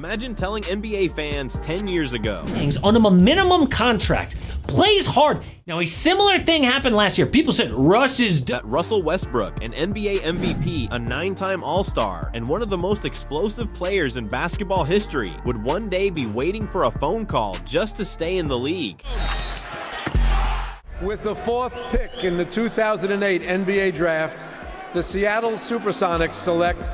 Imagine telling NBA fans 10 years ago. On a minimum contract, plays hard. Now, a similar thing happened last year. People said Russ is that Russell Westbrook, an NBA MVP, a 9-time All-Star, and one of the most explosive players in basketball history, would one day be waiting for a phone call just to stay in the league. With the 4th pick in the 2008 NBA Draft, the Seattle Supersonics select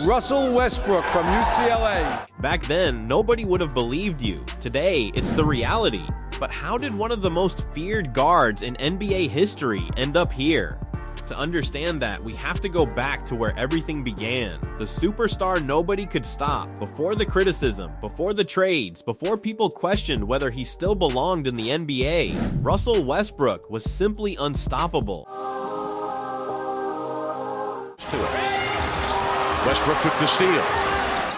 Russell Westbrook from UCLA. Back then, nobody would have believed you. Today, it's the reality. But how did one of the most feared guards in NBA history end up here? To understand that, we have to go back to where everything began. The superstar nobody could stop. Before the criticism, before the trades, before people questioned whether he still belonged in the NBA, Russell Westbrook was simply unstoppable. Westbrook with the steal.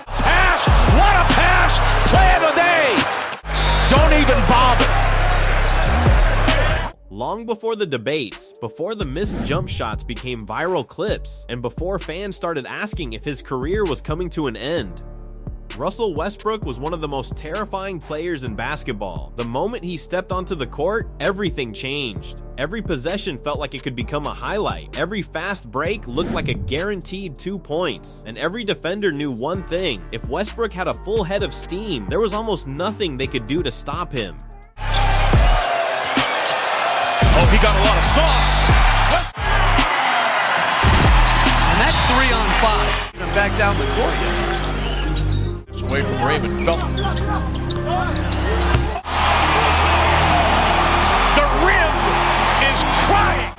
Pass! What a pass! Play of the day! Don't even bother. Long before the debates, before the missed jump shots became viral clips, and before fans started asking if his career was coming to an end, Russell Westbrook was one of the most terrifying players in basketball. The moment he stepped onto the court, everything changed. Every possession felt like it could become a highlight. Every fast break looked like a guaranteed 2 points. And every defender knew one thing: if Westbrook had a full head of steam, there was almost nothing they could do to stop him. Oh, he got a lot of sauce. And that's 3 on 5. And back down the court yet. Away from Raymond Felton. The rim is crying.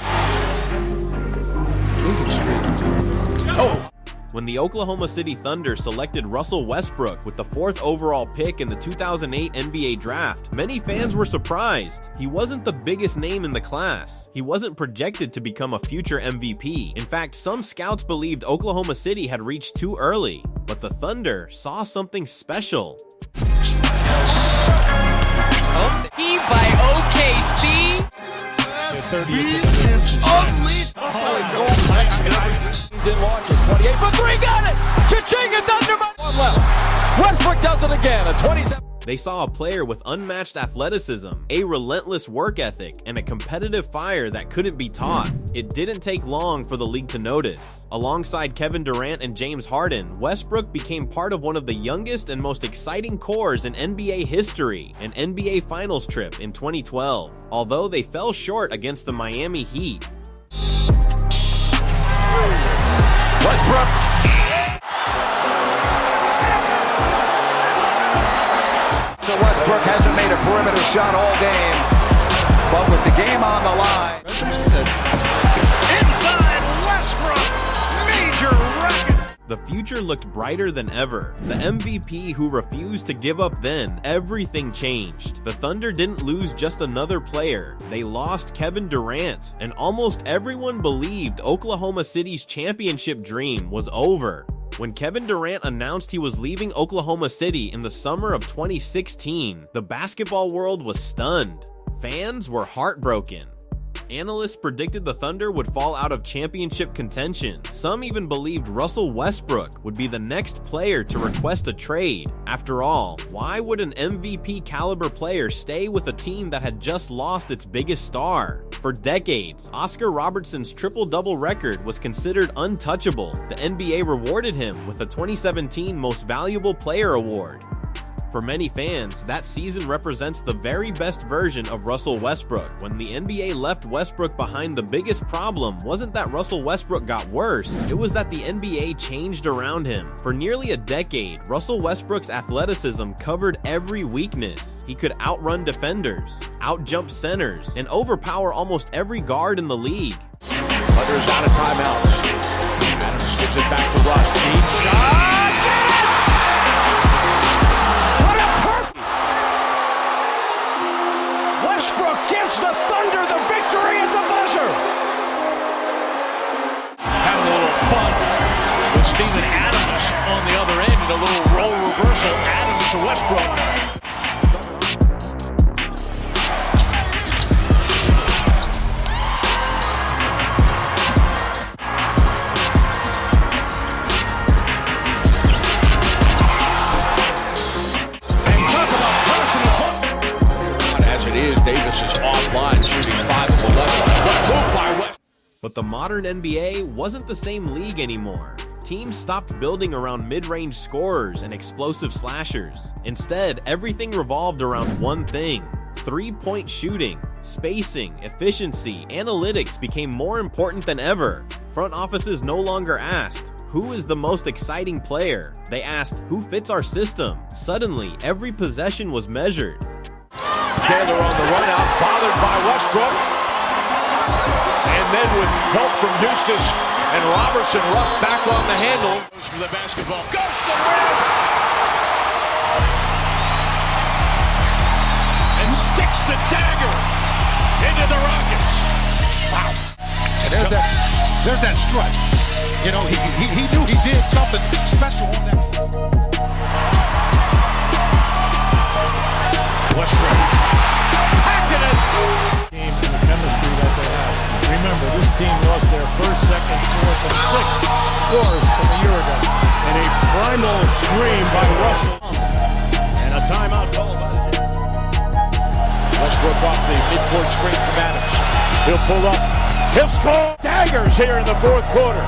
Oh! When the Oklahoma City Thunder selected Russell Westbrook with the 4th overall pick in the 2008 NBA Draft, many fans were surprised. He wasn't the biggest name in the class. He wasn't projected to become a future MVP. In fact, some scouts believed Oklahoma City had reached too early. But the Thunder saw something special. He by OKC. Is ugly. He's in launches. 28 for 3. Got it. Cha-ching, and Thunder. 1 left. Westbrook does it again. A 27. They saw a player with unmatched athleticism, a relentless work ethic, and a competitive fire that couldn't be taught. It didn't take long for the league to notice. Alongside Kevin Durant and James Harden, Westbrook became part of one of the youngest and most exciting cores in NBA history, an NBA Finals trip in 2012, although they fell short against the Miami Heat. Westbrook. So Westbrook hasn't made a perimeter shot all game, but with the game on the line. Inside Westbrook. Major racket. The future looked brighter than ever. The MVP who refused to give up then, everything changed. The Thunder didn't lose just another player. They lost Kevin Durant, and almost everyone believed Oklahoma City's championship dream was over. When Kevin Durant announced he was leaving Oklahoma City in the summer of 2016, the basketball world was stunned. Fans were heartbroken. Analysts predicted the Thunder would fall out of championship contention. Some even believed Russell Westbrook would be the next player to request a trade. After all, why would an MVP caliber player stay with a team that had just lost its biggest star? For decades, Oscar Robertson's triple-double record was considered untouchable. The NBA rewarded him with the 2017 Most Valuable Player award. For many fans, that season represents the very best version of Russell Westbrook. When the NBA left Westbrook behind, the biggest problem wasn't that Russell Westbrook got worse, it was that the NBA changed around him. For nearly a decade, Russell Westbrook's athleticism covered every weakness. He could outrun defenders, outjump centers, and overpower almost every guard in the league. Thunder's out of timeouts. Adams gives it back to Russ. Deep shot! Westbrook gives the Thunder the victory at the buzzer. Having a little fun with Steven Adams on the other end. A little role reversal. Adams to Westbrook. Davis is offline, shooting 5 of 11. Move by West. But the modern NBA wasn't the same league anymore. Teams stopped building around mid-range scorers and explosive slashers. Instead, everything revolved around one thing: three-point shooting. Spacing, efficiency, analytics became more important than ever. Front offices no longer asked, "Who is the most exciting player?" They asked, "Who fits our system?" Suddenly, every possession was measured. Chandler on the run out, bothered by Westbrook. And then with help from Eustace and Robertson, Russ back on the handle. Goes for the basketball, goes to the rim! And sticks the dagger into the Rockets. Wow. And there's that strut. You know, he knew he did something special on that. Westbrook. Packing it. Team and the chemistry that they have. Remember, this team lost their first, second, fourth, and sixth scores from a year ago. And a primal scream by Russell. And a timeout call by the Westbrook off the midcourt screen from Adams. He'll pull up. He'll score. Daggers here in the fourth quarter.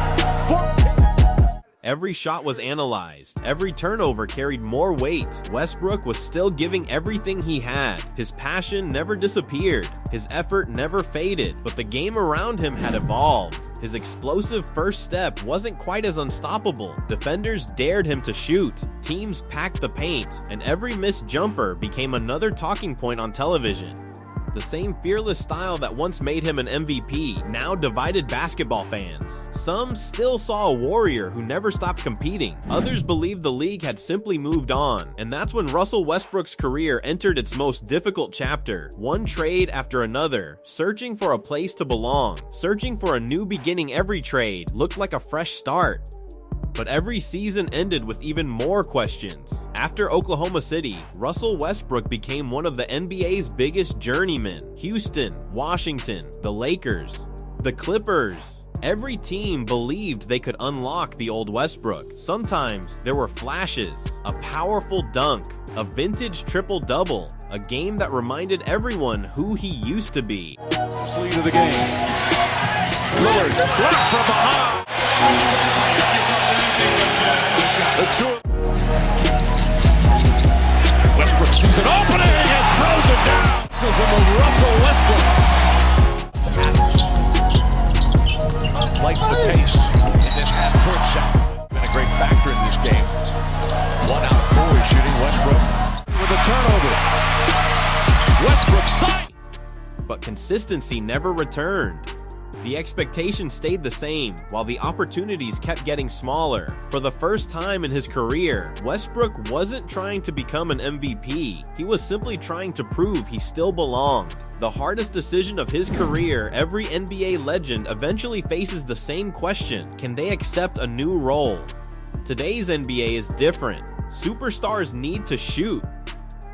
Every shot was analyzed. Every turnover carried more weight. Westbrook was still giving everything he had. His passion never disappeared. His effort never faded. But the game around him had evolved. His explosive first step wasn't quite as unstoppable. Defenders dared him to shoot. Teams packed the paint. And every missed jumper became another talking point on television. The same fearless style that once made him an MVP now divided basketball fans. Some still saw a warrior who never stopped competing. Others believed the league had simply moved on. And that's when Russell Westbrook's career entered its most difficult chapter. One trade after another, searching for a place to belong. Searching for a new beginning. Every trade looked like a fresh start. But every season ended with even more questions. After Oklahoma City, Russell Westbrook became one of the NBA's biggest journeymen. Houston, Washington, the Lakers, the Clippers. Every team believed they could unlock the old Westbrook. Sometimes there were flashes, a powerful dunk, a vintage triple-double, a game that reminded everyone who he used to be. Lead of the game. Lillard, blocked from behind. Westbrook sees an opening and throws it down. This is Russell Westbrook. Lights the pace in this half-court shot. Been a great factor in this game. 1 out of 4 is shooting. Westbrook with a turnover. Westbrook signed. But consistency never returned. The expectations stayed the same, while the opportunities kept getting smaller. For the first time in his career, Westbrook wasn't trying to become an MVP. He was simply trying to prove he still belonged. The hardest decision of his career, every NBA legend eventually faces the same question: can they accept a new role? Today's NBA is different. Superstars need to shoot.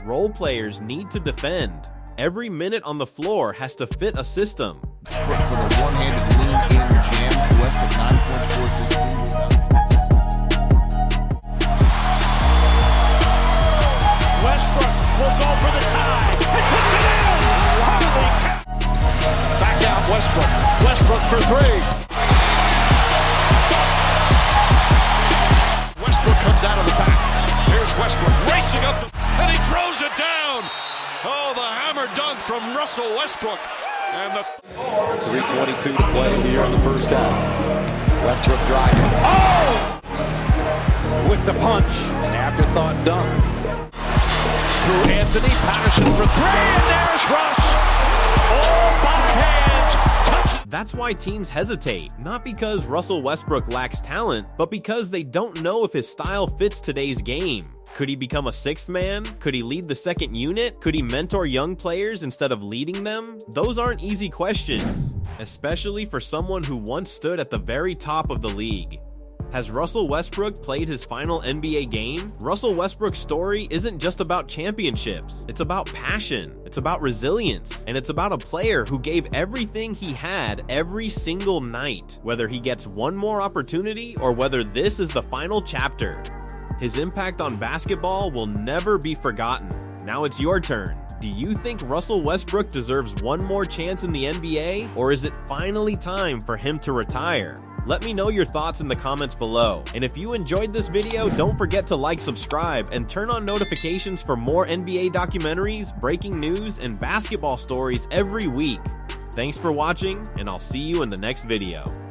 Role players need to defend. Every minute on the floor has to fit a system. For the one-handed lean in jam, Westbrook 9 points, 4 assists, 3 rebounds. Westbrook will go for the tie. He puts it in. Holy cow. Back out Westbrook. Westbrook for 3. Westbrook comes out of the pack. Here's Westbrook racing up, and he throws it down. Oh, the hammer dunk from Russell Westbrook. And the 3:22 to play here in the first half. Westbrook driving. Oh! With the punch. An afterthought dunk. Through Anthony Patterson for 3, and there's Russ. All 5 hands. Touch. That's why teams hesitate, not because Russell Westbrook lacks talent, but because they don't know if his style fits today's game. Could he become a sixth man? Could he lead the second unit? Could he mentor young players instead of leading them? Those aren't easy questions, especially for someone who once stood at the very top of the league. Has Russell Westbrook played his final NBA game? Russell Westbrook's story isn't just about championships. It's about passion, it's about resilience, and it's about a player who gave everything he had every single night, whether he gets one more opportunity or whether this is the final chapter. His impact on basketball will never be forgotten. Now it's your turn. Do you think Russell Westbrook deserves one more chance in the NBA, or is it finally time for him to retire? Let me know your thoughts in the comments below. And if you enjoyed this video, don't forget to like, subscribe, and turn on notifications for more NBA documentaries, breaking news, and basketball stories every week. Thanks for watching, and I'll see you in the next video.